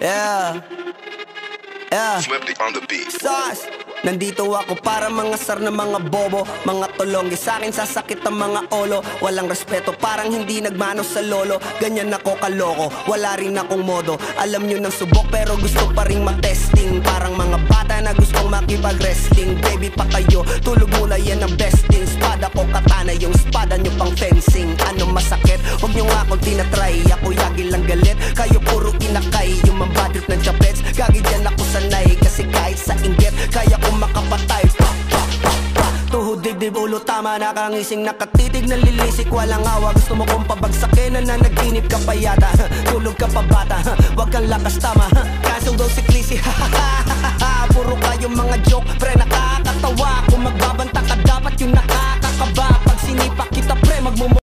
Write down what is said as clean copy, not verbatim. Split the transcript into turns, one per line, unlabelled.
Yeah. Yeah.
Flippy on the beat.
Sauce. Nandito ako para mga sar na mga bobo, mga tulonggi sa'kin sasakit ang mga olo. Walang respeto, parang hindi nagmano sa lolo. Ganyan ako kaloko, wala rin akong modo. Alam nyo ng subok pero gusto pa rin matesting. Parang mga bata na gustong makipag-wrestling. Baby pa kayo, tulog muna yan ang besting. Spada ko katana, yung spada nyo pang fencing. Ano masakit? Huwag nyo nga akong tinatry. Ako yagi lang galit, kayo puro inakay. Yung mambadrip ng chapets, gagi dyan ako sanay. Kasi kahit sa inggit, kaya ko makapatay. Tuhod, dibdib, ulo, tama. Nakangising, nakatitig, nalilisik. Walang awa, gusto mo kong pabagsakin. Nananaginip ka pa yata. Tulog ka pa bata, wag kang lakas tama. Kaso daw si Clissy, puro kayong mga joke. Pre, nakakatawa. Kung magbabanta ka dapat yung nakakakaba. Pag sinipa kita pre, magmumo